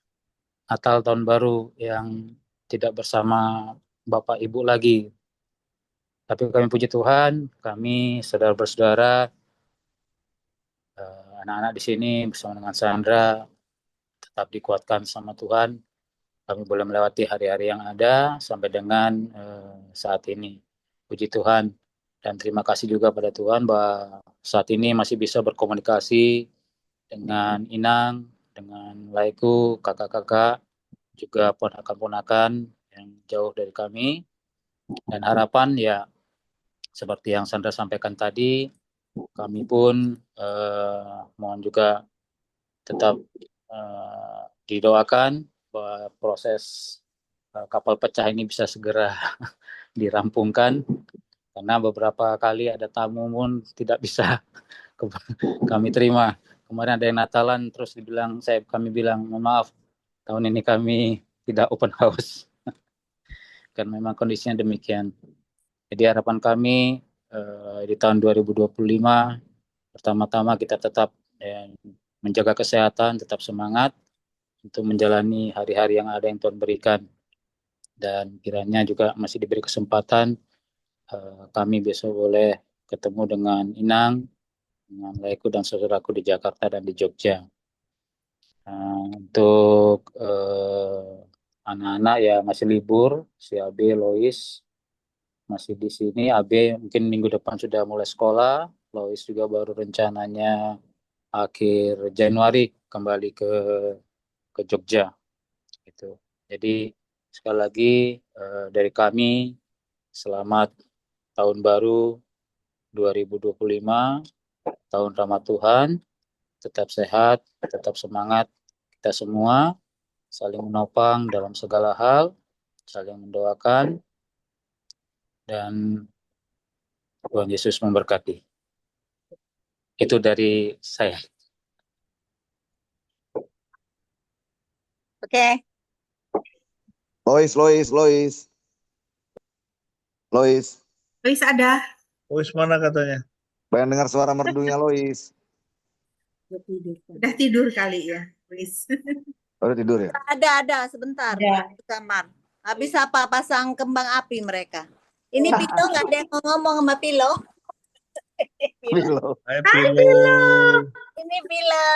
Natal tahun baru yang tidak bersama Bapak Ibu lagi. Tapi kami puji Tuhan, kami saudara bersaudara, anak-anak di sini bersama dengan Sandra tetap dikuatkan sama Tuhan. Kami boleh melewati hari-hari yang ada sampai dengan saat ini. Puji Tuhan dan terima kasih juga pada Tuhan bahwa saat ini masih bisa berkomunikasi dengan Inang, dengan Laiku, kakak-kakak, juga ponakan-ponakan yang jauh dari kami. Dan harapan ya seperti yang Sandra sampaikan tadi, kami pun mohon juga tetap didoakan bahwa proses kapal pecah ini bisa segera dirampungkan karena beberapa kali ada tamu pun tidak bisa kami terima. Kemarin ada yang Natalan terus kami bilang mohon maaf tahun ini kami tidak open house karena memang kondisinya demikian. Jadi harapan kami di tahun 2025 pertama-tama kita tetap menjaga kesehatan, tetap semangat untuk menjalani hari-hari yang ada yang Tuhan berikan. Dan kiranya juga masih diberi kesempatan kami besok boleh ketemu dengan Inang, dengan Laiku dan saudaraku di Jakarta dan di Jogja. Untuk anak-anak ya masih libur, si Abe, Lois masih di sini. Abe mungkin minggu depan sudah mulai sekolah, Lois juga baru rencananya akhir Januari kembali ke Jogja. Gitu. Jadi sekali lagi dari kami selamat tahun baru 2025, tahun Rahmat Tuhan, tetap sehat, tetap semangat kita semua, saling menopang dalam segala hal, saling mendoakan, dan Tuhan Yesus memberkati. Itu dari saya. Oke. Lois. Lois ada. Lois mana katanya? Pengen dengar suara merdunya Lois. Udah tidur kali ya, Lois. Udah tidur ya? Ada sebentar. Ada. Di kamar. Habis apa pasang kembang api mereka. Ini Pilo nggak ada yang mau ngomong sama Pilo. Pilo. Hai Pilo. Ini Pilo.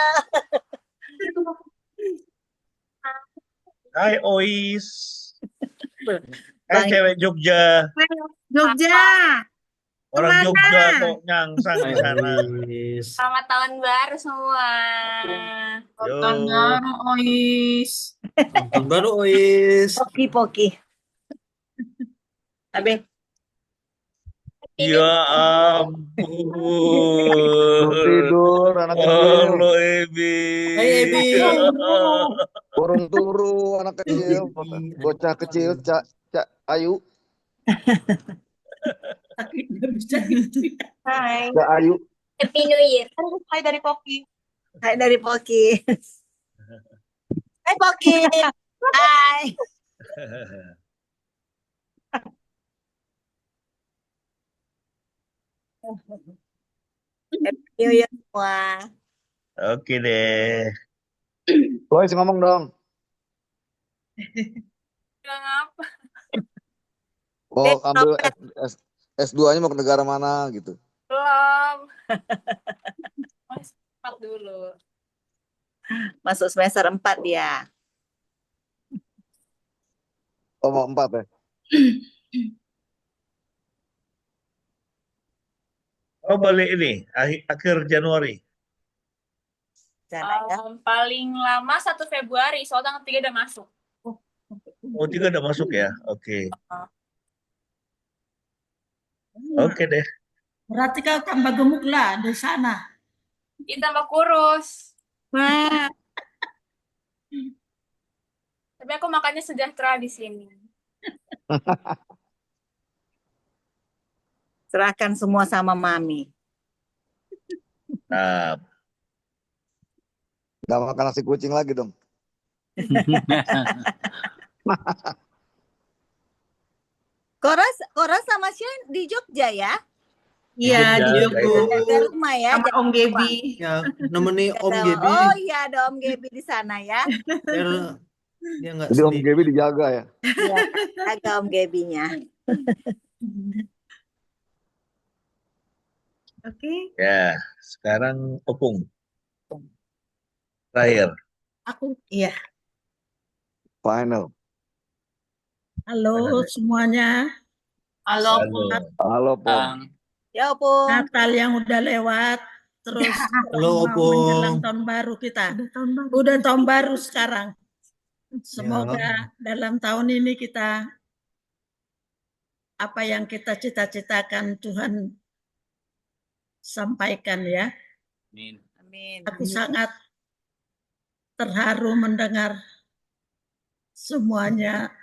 Hai Ois. Hai cewek Jogja. Jogja. Orang Kemana? Jogja kok nyangsang di sana. Selamat tahun baru semua. Tahun baru, Ois. Tahun baru, Ois. Poki. Abe. Ya ampun. Belum tidur anak kecil. Halo Ebi. Hai Ebi. Burung turu anak kecil. Bocah kecil Cak Ayu. Hai. Cak Ayu. Happy New Year. Hai dari Poki. Hai dari Poki. Hai Poki. Hai. Happy New Year semua. Oke deh. Lois ngomong dong. Bilang apa? Mau ambil S2-nya mau ke negara mana gitu. Belum. Masih 4 dulu. Masuk semester 4 dia. Oh mau 4 ya? Oh balik ini akhir Januari. Paling lama 1 Februari, soalnya tanggal 3 udah masuk. Oh 3 udah masuk ya? Oke. Oke deh. Berarti kau tambah gemuk lah di sana. Tambah kurus. Wah. Tapi aku makannya sejahtera di sini. Serahkan semua sama Mami. Nah. Nggak makan nasi kucing lagi dong. Kora sama Shane di Jogja ya? Iya, di Jogja, Jogja. Jaga rumah ya, Sama jaga Om Gebi. Ya, nemeni Om rumah. Gebi Oh iya, ada Om Gebi di sana ya. biar dia nggak Jadi Om sendiri. Gebi dijaga ya. Iya, jaga Om Gebinya. Oke. Ya, sekarang Opung. Terakhir. Aku, iya. Final. Halo semuanya. Halo, Halo, Pom. Ya, Opung. Natal yang udah lewat, terus Halo, mau Opung. menjelang tahun baru kita. Udah tahun baru sekarang. Semoga dalam tahun ini kita apa yang kita cita-citakan Tuhan sampaikan ya. Amin. Aku sangat terharu mendengar semuanya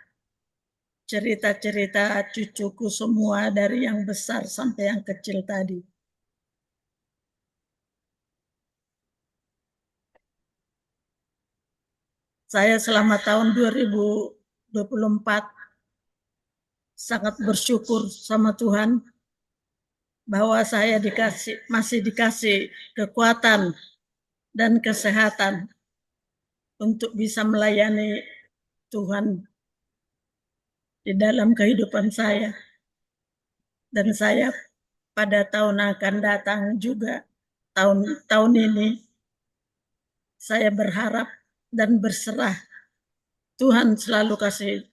cerita-cerita cucuku semua dari yang besar sampai yang kecil tadi. Saya selama tahun 2024 sangat bersyukur sama Tuhan bahwa saya masih dikasih kekuatan dan kesehatan untuk bisa melayani Tuhan di dalam kehidupan saya. Dan saya pada tahun akan datang juga, tahun ini, saya berharap dan berserah Tuhan selalu kasih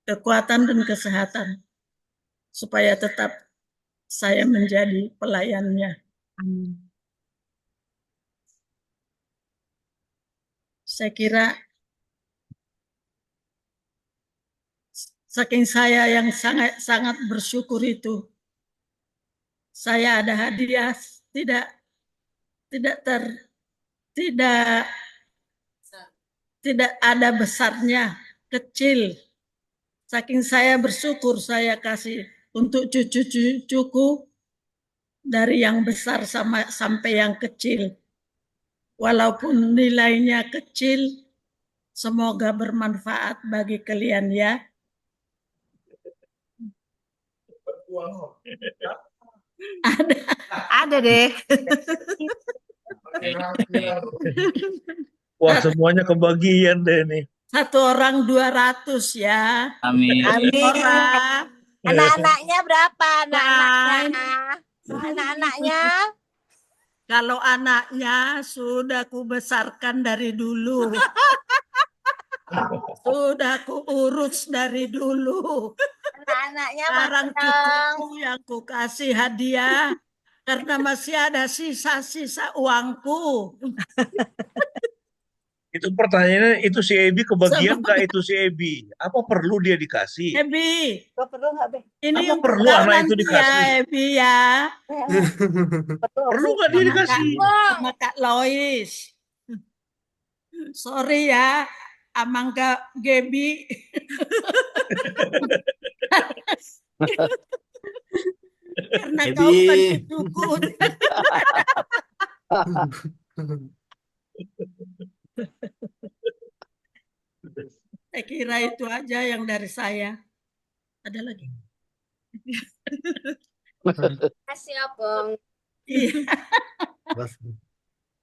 kekuatan dan kesehatan supaya tetap saya menjadi pelayannya. Saya kira saking saya yang sangat bersyukur itu, saya ada hadiah tidak ada besarnya, kecil. Saking saya bersyukur saya kasih untuk cucu-cucuku dari yang besar sampai yang kecil. Walaupun nilainya kecil, semoga bermanfaat bagi kalian ya. Ada deh. Wah, semuanya kebagian deh nih. Satu orang 200 ya. Amin. Anak-anaknya berapa? Anak-anaknya? Kalau anaknya sudah kubesarkan dari dulu. Sudah kuurus dari dulu. Anak-anaknya Sekarang cucuku yang kukasih hadiah karena masih ada sisa-sisa uangku. Itu pertanyaannya, itu si Ebi kebagian nggak itu si Ebi? Apa perlu dia dikasih? Ebi, perlu nggak, Be? ini Apa perlu anak itu dikasih? ya, Ebi ya. Perlu nggak dia dikasih? Sama Kak Lois. Sorry ya, Amang Kak Gebi. Karena kau kan cucuku. Saya kira itu aja yang dari saya. Ada lagi? Kasih Opung. Iya.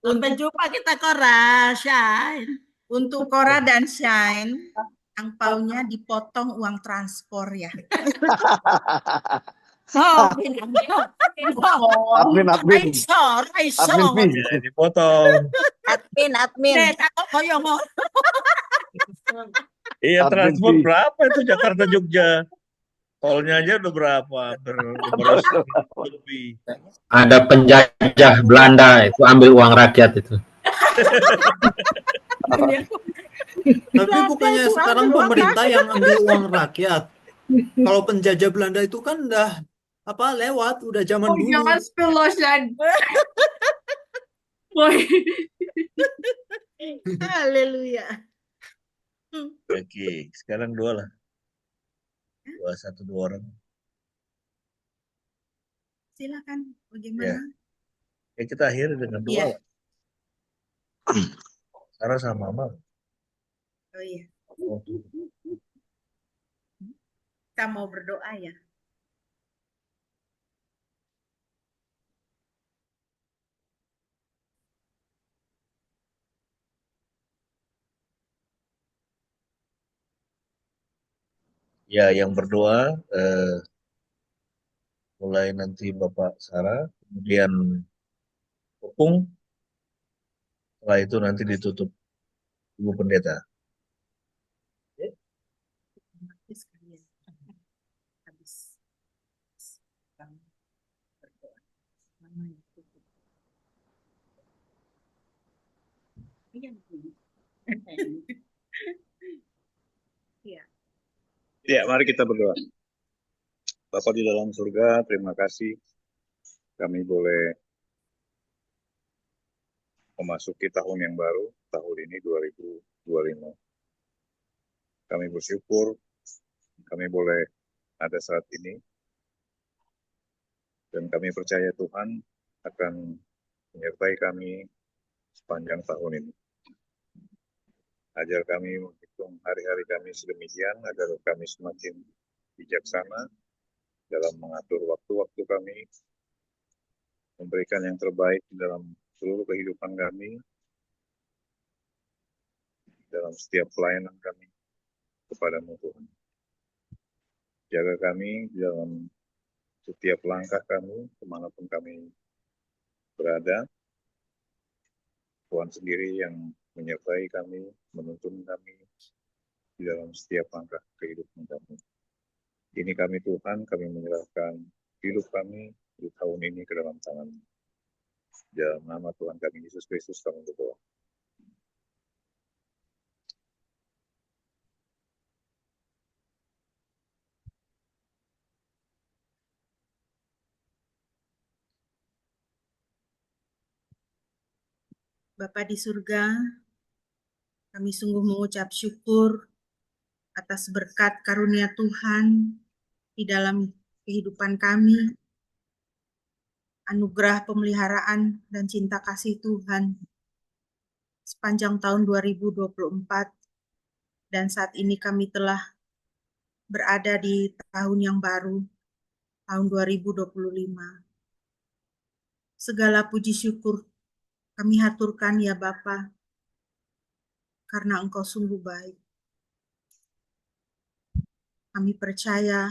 Sampai jumpa kita Cora, Shine. Untuk Cora dan Shine, angpaunya dipotong uang transport ya. Admin. Ya, dipotong. Admin. Iya, transport berapa itu Jakarta Jogja? Tolnya aja udah berapa? Lebih. Ada penjajah Belanda itu ambil uang rakyat itu. Tapi bukannya sekarang pemerintah yang ambil uang rakyat. Kalau penjajah Belanda itu kan udah lewat, udah zaman dulu. Jangan spill loh, Shan. Haleluya. Oke, sekarang 2 lah. 1, 2 orang. Silakan, bagaimana? Ya, kita akhiri dengan 2 Iya. lah. Sarah sama Mama. Oh iya, Oh, kita mau berdoa ya. ya, yang berdoa mulai nanti Bapak Sarah, kemudian Opung, setelah itu nanti ditutup Ibu Pendeta. Habis kami berdoa. Mama yang tutup. Iya, Bu. Iya. Ya, mari kita berdoa. Bapa di dalam surga, terima kasih kami boleh memasuki tahun yang baru, tahun ini 2025. Kami bersyukur kami boleh ada saat ini, dan kami percaya Tuhan akan menyertai kami sepanjang tahun ini. Ajar kami menghitung hari-hari kami sedemikian agar kami semakin bijaksana dalam mengatur waktu-waktu kami, memberikan yang terbaik dalam seluruh kehidupan kami, dalam setiap pelayanan kami kepadamu Tuhan. Jaga kami dalam setiap langkah kami, kemanapun kami berada. Tuhan sendiri yang menyertai kami, menuntun kami di dalam setiap langkah kehidupan kami. Ini kami Tuhan, kami menyerahkan hidup kami di tahun ini ke dalam tangan. Dalam nama Tuhan kami Yesus Kristus kami berdoa. Bapa di surga, kami sungguh mengucap syukur atas berkat karunia Tuhan di dalam kehidupan kami, anugerah pemeliharaan dan cinta kasih Tuhan sepanjang tahun 2024, dan saat ini kami telah berada di tahun yang baru, tahun 2025. Segala puji syukur kami haturkan ya Bapa, karena Engkau sungguh baik. Kami percaya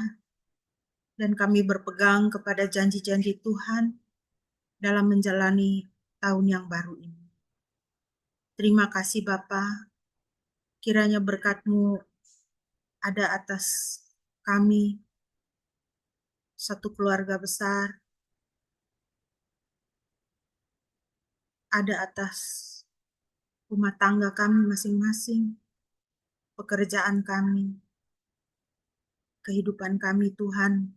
dan kami berpegang kepada janji-janji Tuhan dalam menjalani tahun yang baru ini. Terima kasih Bapa, kiranya berkat-Mu ada atas kami, satu keluarga besar, ada atas rumah tangga kami masing-masing, pekerjaan kami, kehidupan kami Tuhan,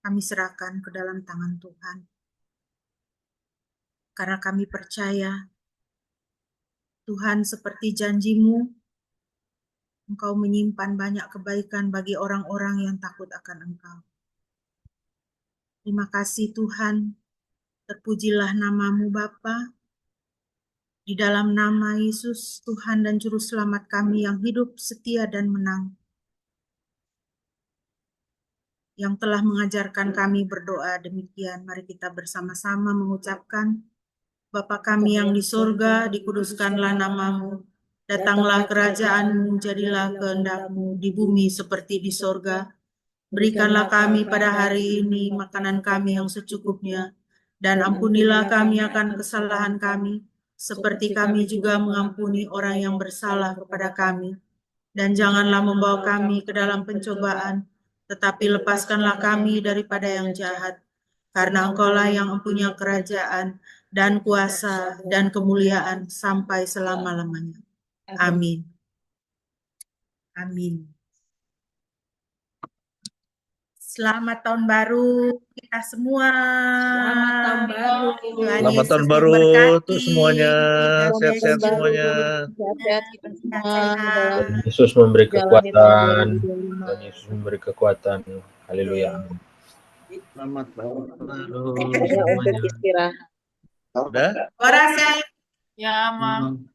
kami serahkan ke dalam tangan Tuhan. Karena kami percaya, Tuhan seperti janji-Mu, Engkau menyimpan banyak kebaikan bagi orang-orang yang takut akan Engkau. Terima kasih Tuhan, terpujilah nama-Mu Bapa. Di dalam nama Yesus, Tuhan dan Juru Selamat kami yang hidup, setia dan menang, yang telah mengajarkan kami berdoa demikian, mari kita bersama-sama mengucapkan, Bapa kami yang di surga, dikuduskanlah nama-Mu, datanglah kerajaan-Mu, jadilah kehendak-Mu di bumi seperti di surga. Berikanlah kami pada hari ini makanan kami yang secukupnya, dan ampunilah kami akan kesalahan kami, seperti kami juga mengampuni orang yang bersalah kepada kami. Dan janganlah membawa kami ke dalam pencobaan, tetapi lepaskanlah kami daripada yang jahat. Karena Engkaulah yang mempunyai kerajaan, dan kuasa, dan kemuliaan sampai selama-lamanya. Amin. Amin. Selamat tahun baru kita semua. Selamat tahun baru. Selamat tahun baru untuk semuanya, sehat-sehat semuanya. Sehat-sehat kita semua Tuhan dalam Yesus memberi menjalani tahun kekuatan. 2025. Tuhan Yesus memberi kekuatan. Haleluya. Selamat tahun baru Waktunya untuk semuanya. istirahat. Udah? Orang saya Ya, Mam.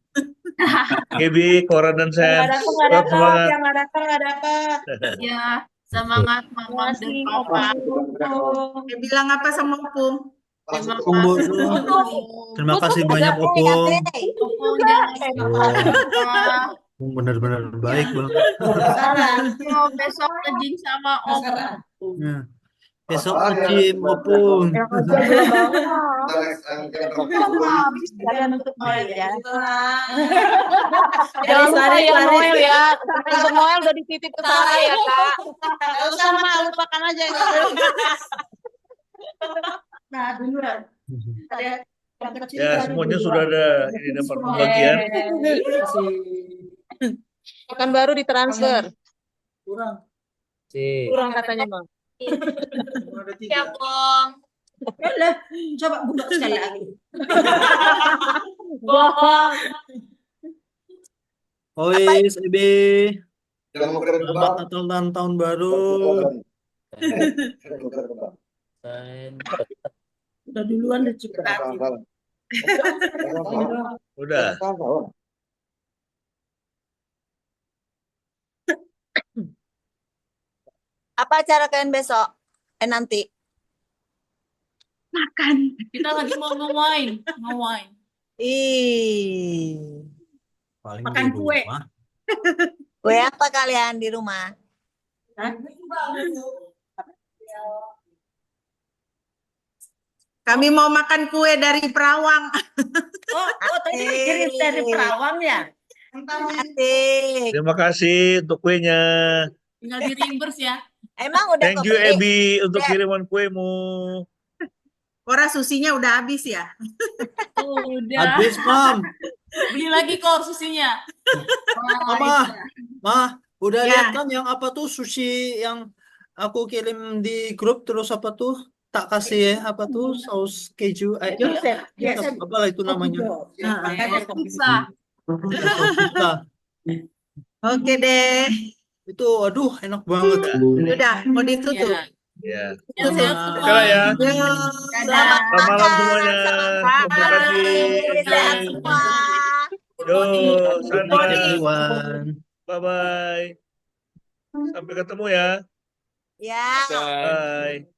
Gibi, Cora dan Yang Sen. nggak datang nggak Tetap dapat, semangat. yang nggak datang nggak dapat. Ya, semangat mama dan papa. Bilang apa sama Opung? Terima Opung kasih. bodoh. Terima kasih banyak Opung. Opung jangan lupa. Opung benar-benar baik banget. Yo, besok ngejing sama Om. Nah, besok nge-gym Opung. Habis kalian untuk Noel ya. Jangan lupa Laris, ya Laris. Noel ya. Untuk Noel udah dititip ke saya ya Kak. Gak usah mah, lupakan aja. Nah duluan. Ada yang kecil. Ya, semuanya sudah ada ini dapat pembagian. Akan baru ditransfer. Kurang katanya Bang. Ya, Bang. Lah, coba buka sekali lagi. Bohong. Ois, Ibi. Selamat Natal dan Tahun Baru. Udah duluan udah cukup. Udah. Apa acara kalian besok? Nanti. Makan. Kita lagi mau nge-wine. Ih. Paling Makan di kue. rumah. Kue apa kalian di rumah? Kami mau makan kue dari Perawang. Oh tadi dikirim dari Perawang ya? Asik. Terima kasih untuk kuenya. Tinggal di reimburse ya. Emang udah Thank you kebeli? Ebi untuk Ya. kiriman kuemu. Ora susinya udah habis ya? Udah. Habis, Mam. Beli lagi kok susinya. Mah, udah Ya. lihat kan yang apa tuh sushi yang aku kirim di grup terus apa tuh tak kasih apa tuh saus keju Joseph. apalah itu namanya. Pizza. Saus pizza. Oke deh. Itu aduh enak banget. Udah, mau ditutup. Ya. Ya, saya Nah, Oke lah ya. Selamat Selamat malam semuanya. Terima kasih. Sehat semua. Yo, good night sana. everyone. Bye bye. Sampai ketemu ya. Ya. Bye.